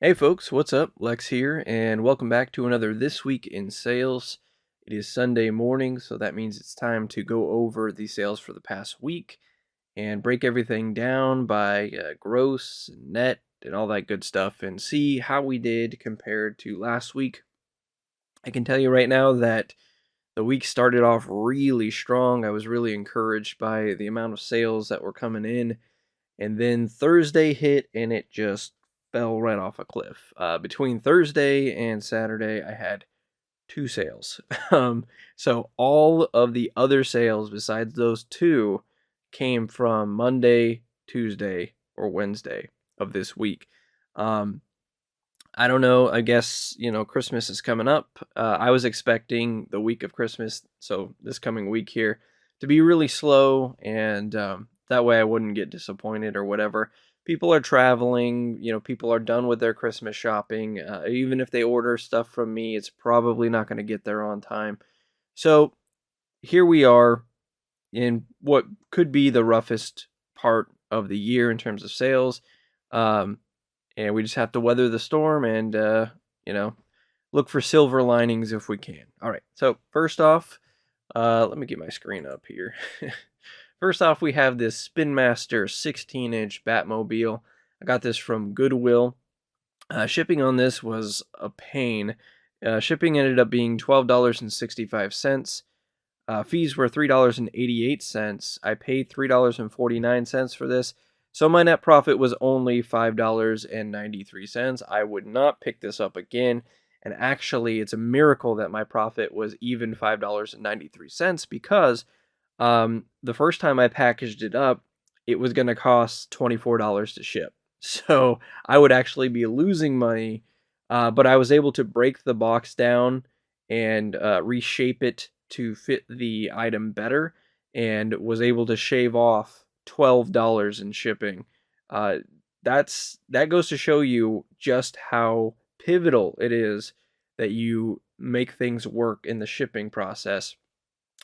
Hey folks, what's up? Lex here, and welcome back to another This Week in Sales. It is Sunday morning, so that means it's time to go over the sales for the past week and break everything down by gross, and net, and all that good stuff, and see how we did compared to last week. I can tell you right now that the week started off really strong. I was really encouraged by the amount of sales that were coming in, and then Thursday hit and it just fell right off a cliff. Between Thursday and Saturday, I had two sales. So all of the other sales besides those two came from Monday, Tuesday, or Wednesday of this week. Um, I don't know. I guess, Christmas is coming up. I was expecting the week of Christmas, so this coming week here, to be really slow, and that way I wouldn't get disappointed or whatever. People are traveling, people are done with their Christmas shopping. Even if they order stuff from me, it's probably not going to get there on time. So here we are in what could be the roughest part of the year in terms of sales. Um, and we just have to weather the storm and you know look for silver linings if we can. All right, so first off, let me get my screen up here. First off, we have this Spin Master 16-inch Batmobile. I got this from Goodwill. Shipping on this was a pain. Shipping ended up being $12.65. Fees were $3.88. I paid $3.49 for this. So my net profit was only $5.93. I would not pick this up again. And actually, it's a miracle that my profit was even $5.93 because the first time I packaged it up, it was going to cost $24 to ship. So I would actually be losing money, but I was able to break the box down and reshape it to fit the item better and was able to shave off $12 in shipping. Uh, that goes to show you just how pivotal it is that you make things work in the shipping process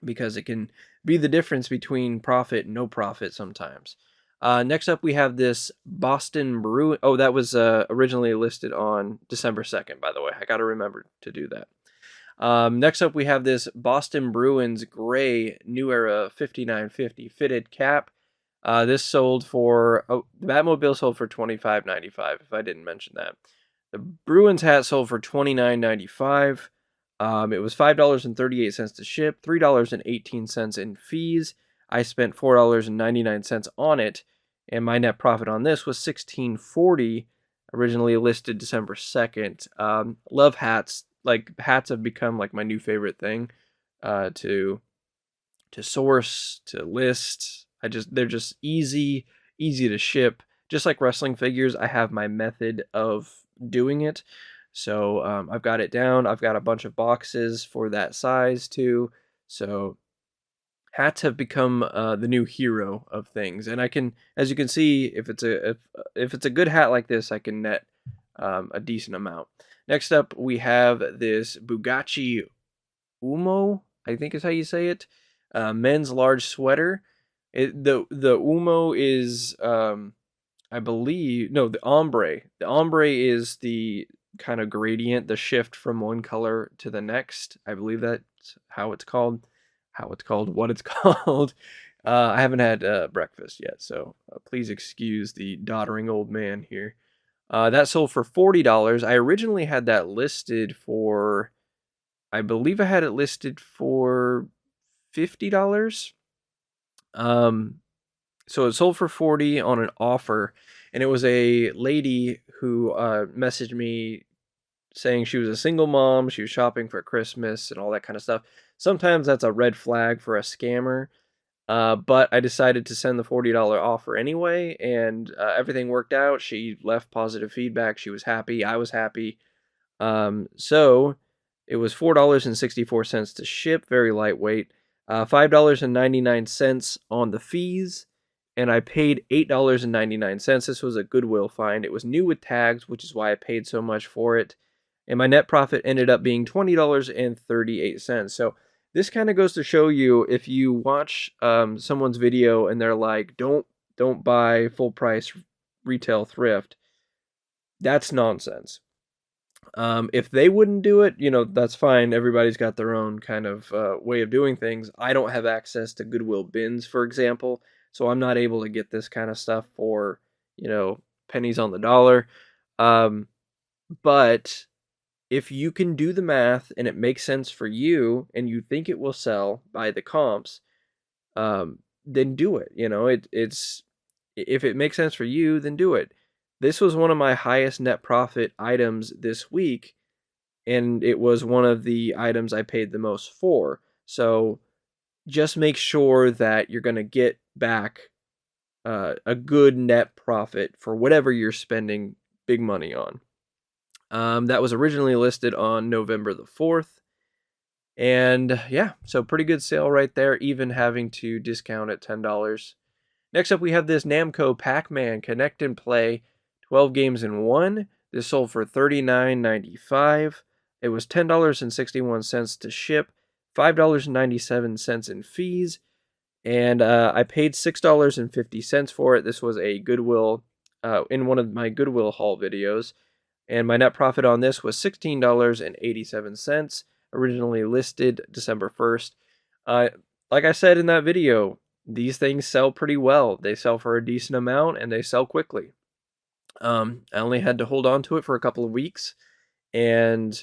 because it can be the difference between profit and no profit sometimes. Next up, we have this Boston Brew. Oh, that was originally listed on December 2nd, by the way. I got to remember to do that. Next up, we have this Boston Bruins Gray New Era 5950 fitted cap. This sold for, the Batmobile sold for $25.95, if I didn't mention that. The Bruins hat sold for $29.95. It was $5.38 to ship, $3.18 in fees. I spent $4.99 on it, and my net profit on this was $16.40. Originally listed December 2nd. Love hats. Like, hats have become like my new favorite thing to source, to list. They're just easy to ship. Just like wrestling figures, I have my method of doing it. So I've got it down. I've got a bunch of boxes for that size too. So hats have become the new hero of things, and I can, as you can see, if it's a good hat like this, I can net a decent amount. Next up, we have this Bugatti Umo, I think is how you say it. Men's large sweater. The Umo is I believe, no, the ombre. The ombre is the kind of gradient, the shift from one color to the next. I believe that's how it's called. What it's called. I haven't had breakfast yet, so please excuse the doddering old man here. That sold for $40. I originally had that listed for, I believe I had it listed for $50. Um, so it sold for 40 on an offer, and it was a lady who messaged me saying she was a single mom, she was shopping for Christmas and all that kind of stuff. Sometimes that's a red flag for a scammer, but I decided to send the $40 offer anyway, and everything worked out. She left positive feedback. She was happy. I was happy. So it was $4.64 to ship, very lightweight. $5.99 on the fees, and I paid $8.99. This was a Goodwill find. It was new with tags, which is why I paid so much for it. And my net profit ended up being $20.38. So this kind of goes to show you, if you watch someone's video and they're like, don't buy full price retail thrift, That's nonsense. If they wouldn't do it, that's fine. Everybody's got their own kind of way of doing things. I don't have access to Goodwill bins, for example, so I'm not able to get this kind of stuff for, pennies on the dollar. Um, but if you can do the math and it makes sense for you and you think it will sell by the comps, then do it. It's if it makes sense for you, then do it. This was one of my highest net profit items this week, and it was one of the items I paid the most for. So just make sure that you're going to get back a good net profit for whatever you're spending big money on. That was originally listed on November the 4th. And yeah, so pretty good sale right there, even having to discount at $10. Next up, we have this Namco Pac-Man Connect and Play 12 games in one. This sold for $39.95. It was $10.61 to ship, $5.97 in fees, and I paid $6.50 for it. This was a Goodwill, in one of my Goodwill haul videos, and my net profit on this was $16.87, originally listed December 1st. Uh, like I said in that video, these things sell pretty well. They sell for a decent amount and they sell quickly. I only had to hold on to it for a couple of weeks, and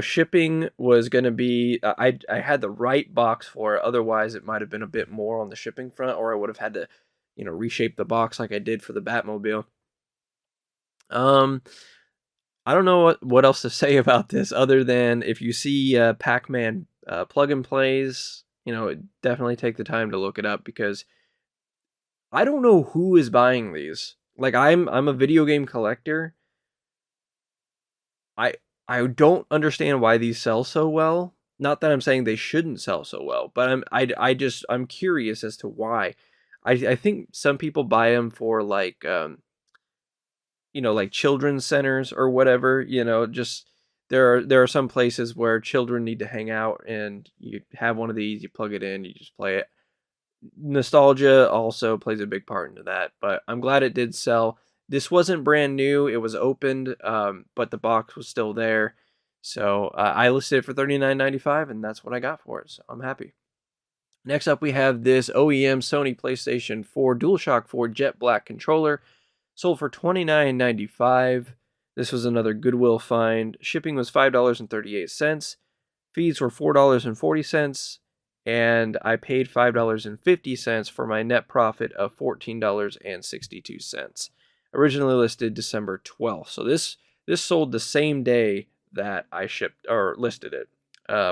shipping was going to be. I had the right box for it. Otherwise, it might have been a bit more on the shipping front, or I would have had to, reshape the box like I did for the Batmobile. Um, I don't know what else to say about this other than if you see Pac-Man plug and plays, definitely take the time to look it up because I don't know who is buying these. Like I'm a video game collector. I I don't understand why these sell so well. Not that I'm saying they shouldn't sell so well, but I'm curious as to why. I think some people buy them for like like children's centers or whatever, just there are some places where children need to hang out and you have one of these, you plug it in, you just play it. Nostalgia also plays a big part into that, but I'm glad it did sell. This wasn't brand new, it was opened, but the box was still there. So I listed it for $39.95 and that's what I got for it. So I'm happy. Next up, we have this OEM Sony PlayStation 4 DualShock 4 Jet Black controller. Sold for $29.95. This was another Goodwill find. Shipping was $5.38. Fees were $4.40. And I paid $5.50 for my net profit of $14.62. Originally listed December 12th. So this sold the same day that I shipped or listed it,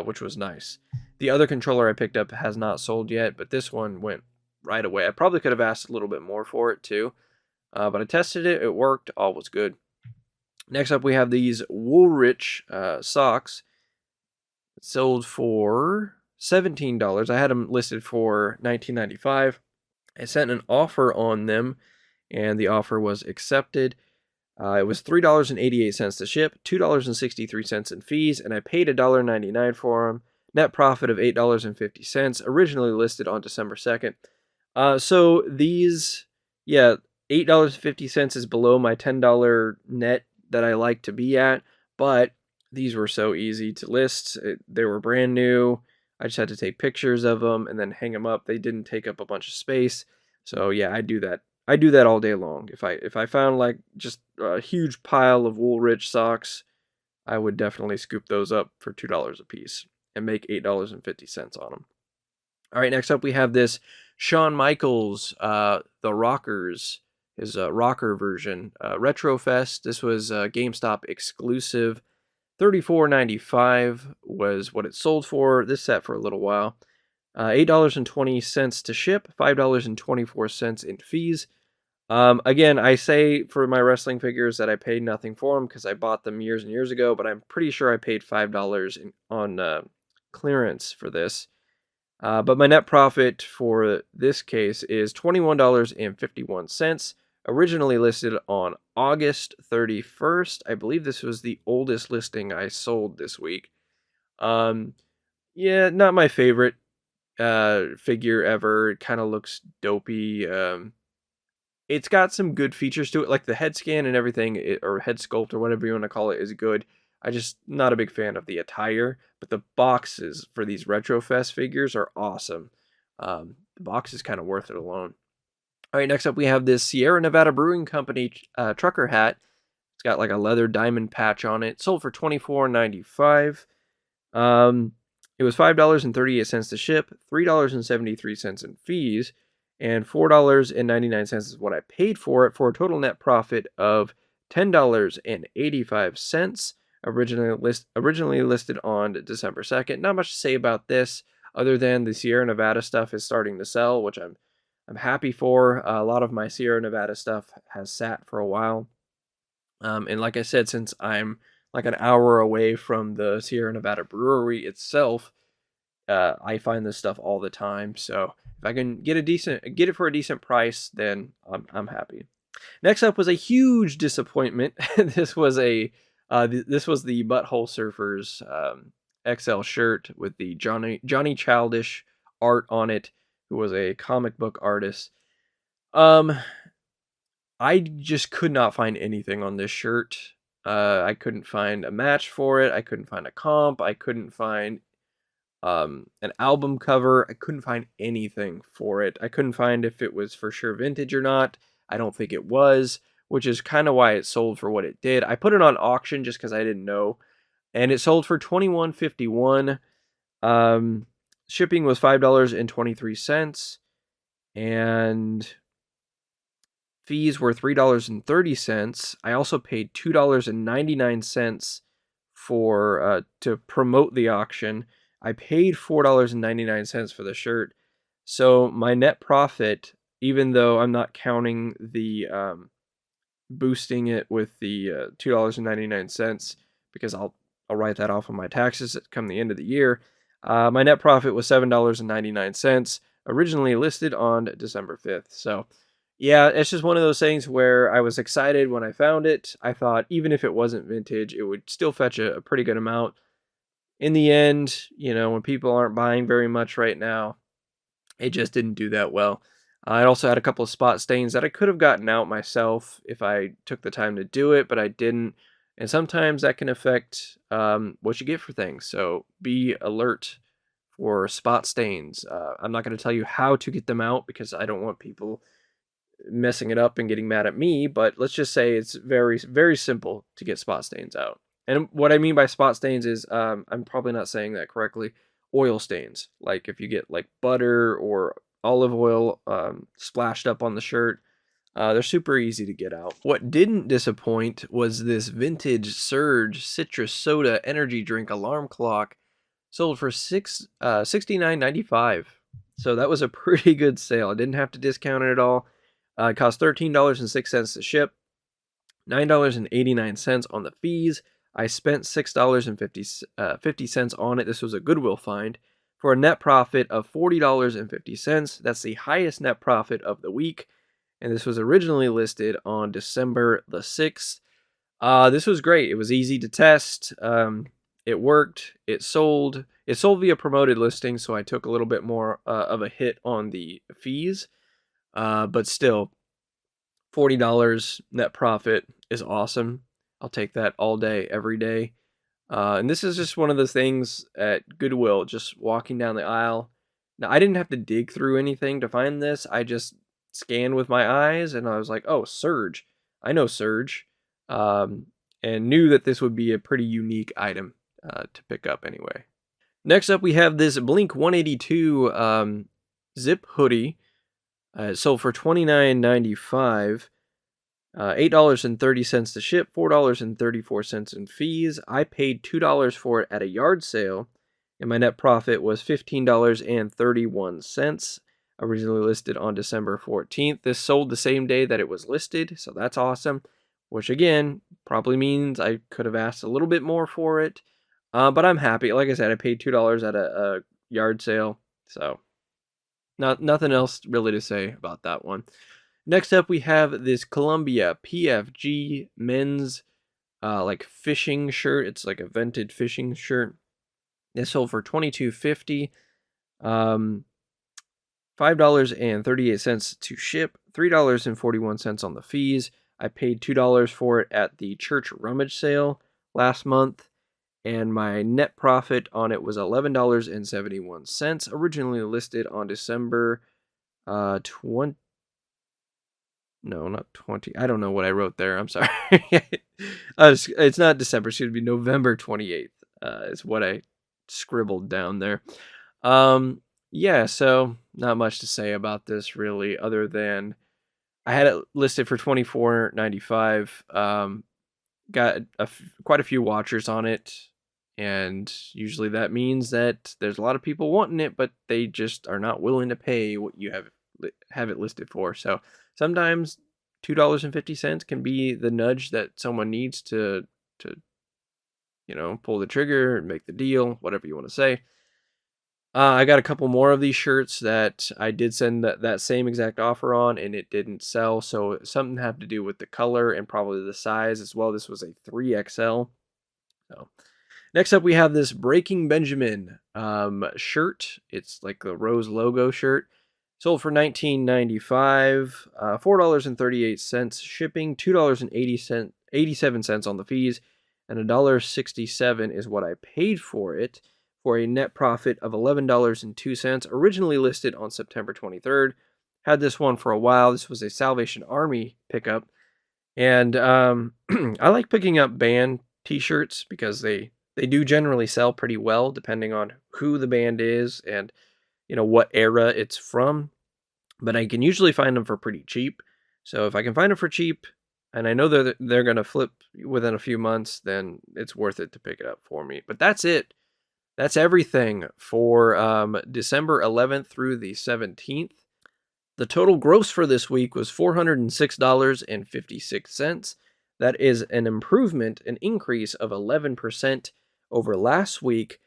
which was nice. The other controller I picked up has not sold yet, but this one went right away. I probably could have asked a little bit more for it too. But I tested it, it worked, all was good. Next up, we have these Woolrich socks. Sold for $17. I had them listed for $19.95. I sent an offer on them, and the offer was accepted. It was $3.88 to ship, $2.63 in fees, and I paid $1.99 for them. Net profit of $8.50, originally listed on December 2nd. So these, yeah, $8.50 is below my $10 net that I like to be at, but these were so easy to list. They were brand new. I just had to take pictures of them and then hang them up. They didn't take up a bunch of space. So yeah, I do that. I do that all day long. If I found like just a huge pile of Woolrich socks, I would definitely scoop those up for $2 a piece and make $8.50 on them. All right, next up we have this Shawn Michaels, The Rockers, his rocker version, Retro Fest. This was GameStop exclusive. $34.95 was what it sold for. This sat for a little while. $8.20 to ship, $5.24 in fees. Again, I say for my wrestling figures that I paid nothing for them because I bought them years and years ago, but I'm pretty sure I paid $5 on clearance for this. But my net profit for this case is $21.51, originally listed on August 31st. I believe this was the oldest listing I sold this week. Yeah, not my favorite figure ever. It kind of looks dopey. It's got some good features to it, like the head scan and everything, or head sculpt or whatever you want to call it, is good. I just not a big fan of the attire, but the boxes for these Retrofest figures are awesome. The box is kind of worth it alone. All right, next up we have this Sierra Nevada Brewing Company trucker hat. It's got like a leather diamond patch on it. Sold for $24.95. Um, it was $5.38 to ship, $3.73 in fees, and $4.99 is what I paid for it, for a total net profit of $10.85. Originally listed on December 2nd. Not much to say about this other than the Sierra Nevada stuff is starting to sell, which I'm happy for. A lot of my Sierra Nevada stuff has sat for a while. And like I said, since I'm like an hour away from the Sierra Nevada brewery itself, I find this stuff all the time. So if I can get it for a decent price, then I'm happy. Next up was a huge disappointment. This was the Butthole Surfers XL shirt with the Johnny Childish art on it, who was a comic book artist. Um, I just could not find anything on this shirt. I couldn't find a match for it. I couldn't find a comp. I couldn't find an album cover. I couldn't find anything for it. I couldn't find if it was for sure vintage or not. I don't think it was, which is kind of why it sold for what it did. I put it on auction just because I didn't know, and it sold for $21.51. Shipping was $5.23, and fees were $3.30. I also paid $2.99 for to promote the auction. I paid $4.99 for the shirt. So my net profit, even though I'm not counting the boosting it with the $2.99, because I'll write that off on my taxes come the end of the year. My net profit was $7.99, originally listed on December 5th. So yeah, it's just one of those things where I was excited when I found it. I thought even if it wasn't vintage, it would still fetch a pretty good amount. In the end, when people aren't buying very much right now, it just didn't do that well. I also had a couple of spot stains that I could have gotten out myself if I took the time to do it, but I didn't. And sometimes that can affect what you get for things. So be alert for spot stains. I'm not going to tell you how to get them out because I don't want people messing it up and getting mad at me, but let's just say it's very, very simple to get spot stains out. And what I mean by spot stains is, I'm probably not saying that correctly, oil stains. Like if you get like butter or olive oil splashed up on the shirt, they're super easy to get out. What didn't disappoint was this vintage Surge citrus soda energy drink alarm clock, sold for $69.95. So that was a pretty good sale. I didn't have to discount it at all. It cost $13.06 to ship, $9.89 on the fees. I spent $6.50 on it. This was a Goodwill find for a net profit of $40.50. That's the highest net profit of the week. And this was originally listed on December the 6th. This was great. It was easy to test. It worked. It sold. It sold via promoted listing, so I took a little bit more of a hit on the fees. But still, $40 net profit is awesome. I'll take that all day, every day. And this is just one of the things at Goodwill, just walking down the aisle. Now, I didn't have to dig through anything to find this. I just scanned with my eyes, and I was like, oh, Surge. I know Surge. Um, and knew that this would be a pretty unique item to pick up anyway. Next up, we have this Blink 182 zip hoodie. It sold for $29.95. $8.30 to ship, $4.34 in fees. I paid $2 for it at a yard sale, and my net profit was $15.31. Originally listed on December 14th. This sold the same day that it was listed, so that's awesome. Which again, probably means I could have asked a little bit more for it. But I'm happy. Like I said, I paid $2 at a yard sale, so nothing else really to say about that one. Next up, we have this Columbia PFG men's like fishing shirt. It's like a vented fishing shirt. This sold for $22.50. $5.38 to ship, $3.41 on the fees. I paid $2 for it at the church rummage sale last month, and my net profit on it was $11.71. Originally listed on December 20. No, not 20. I don't know what I wrote there. I'm sorry. It's not December. It should be November 28th. Is what I scribbled down there. Yeah, so not much to say about this really, other than I had it listed for $24.95. Got quite a few watchers on it, and usually that means that there's a lot of people wanting it, but they just are not willing to pay what you have it listed for. So sometimes $2.50 can be the nudge that someone needs to pull the trigger and make the deal, whatever you want to say. I got a couple more of these shirts that I did send that same exact offer on, and it didn't sell. So something had to do with the color and probably the size as well. This was a 3XL. So next up, we have this Breaking Benjamin shirt. It's like the Rose logo shirt. Sold for $19.95, $4.38 shipping, $2.87 on the fees, and $1.67 is what I paid for it, for a net profit of $11.02. Originally listed on September 23rd. Had this one for a while. This was a Salvation Army pickup. And I like picking up band t-shirts because they do generally sell pretty well depending on who the band is and what era it's from, but I can usually find them for pretty cheap. So if I can find them for cheap and I know they're going to flip within a few months, then it's worth it to pick it up for me. But that's it. That's everything for December 11th through the 17th. The total gross for this week was $406.56. That is an improvement, an increase of 11% over last week.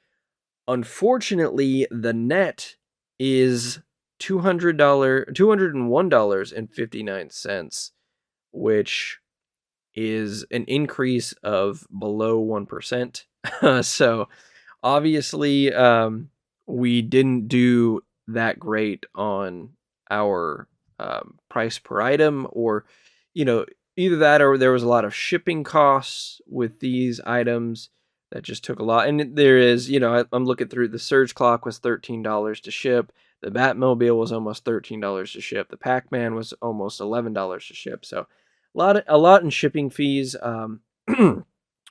Unfortunately, the net is $201.59, which is an increase of below 1%. So obviously, we didn't do that great on our price per item, or either that or there was a lot of shipping costs with these items that just took a lot. And there is, I'm looking through, the Surge Clock was $13 to ship. The Batmobile was almost $13 to ship. The Pac-Man was almost $11 to ship. So a lot in shipping fees,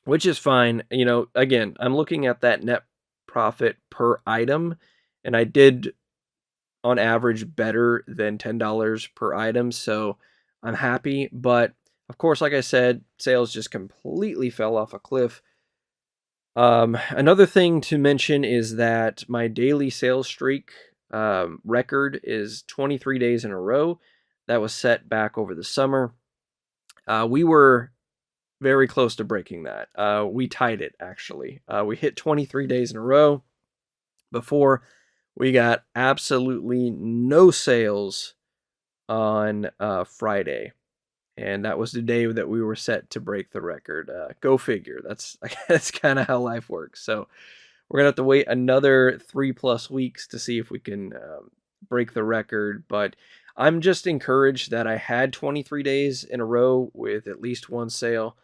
which is fine. Again, I'm looking at that net profit per item, and I did on average better than $10 per item, so I'm happy. But of course, like I said, sales just completely fell off a cliff. Another thing to mention is that my daily sales streak record is 23 days in a row. That was set back over the summer. We were very close to breaking that. We tied it, actually. We hit 23 days in a row before we got absolutely no sales on Friday. And that was the day that we were set to break the record. Go figure. That's kind of how life works. So we're going to have to wait another 3+ weeks to see if we can break the record. But I'm just encouraged that I had 23 days in a row with at least one sale,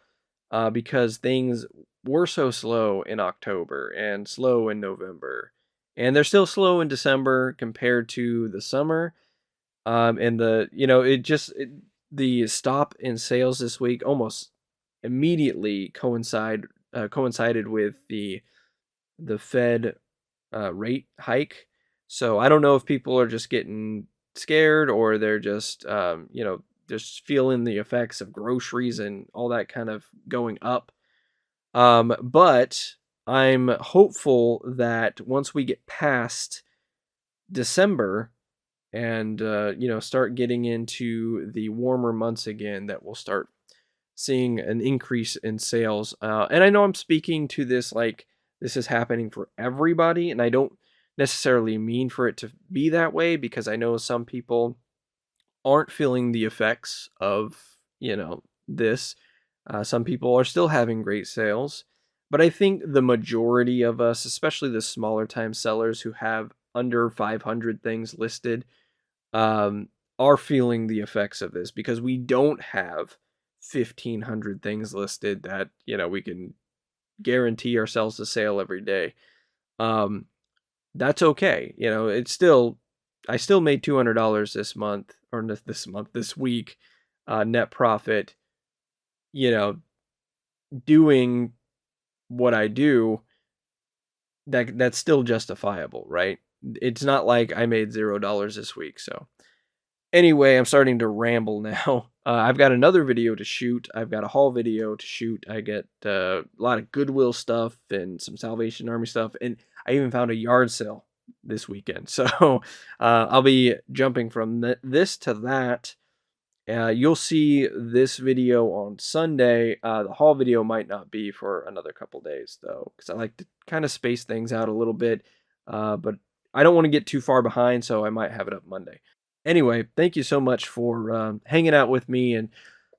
because things were so slow in October and slow in November. And they're still slow in December compared to the summer. And the stop in sales this week almost immediately coincided with the Fed rate hike. So I don't know if people are just getting scared, or they're just just feeling the effects of groceries and all that kind of going up. But I'm hopeful that once we get past December and start getting into the warmer months again, that we'll start seeing an increase in sales. And I know I'm speaking to this like this is happening for everybody, and I don't necessarily mean for it to be that way, because I know some people aren't feeling the effects of this. Some people are still having great sales, but I think the majority of us, especially the smaller time sellers who have under 500 things listed, um, are feeling the effects of this because we don't have 1,500 things listed that, we can guarantee ourselves a sale every day. Um, that's okay. I still made $200 this month, or this week, net profit, you know, doing what I do. That's still justifiable, right? It's not like I made $0 this week. So anyway, I'm starting to ramble now. I've got another video to shoot. I've got a haul video to shoot. I get a lot of Goodwill stuff and some Salvation Army stuff, and I even found a yard sale this weekend. So I'll be jumping from this to that. You'll see this video on Sunday. The haul video might not be for another couple days, though, because I like to kind of space things out a little bit. But I don't want to get too far behind, so I might have it up Monday. Anyway, thank you so much for hanging out with me and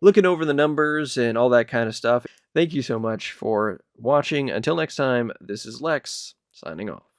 looking over the numbers and all that kind of stuff. Thank you so much for watching. Until next time, this is Lex, signing off.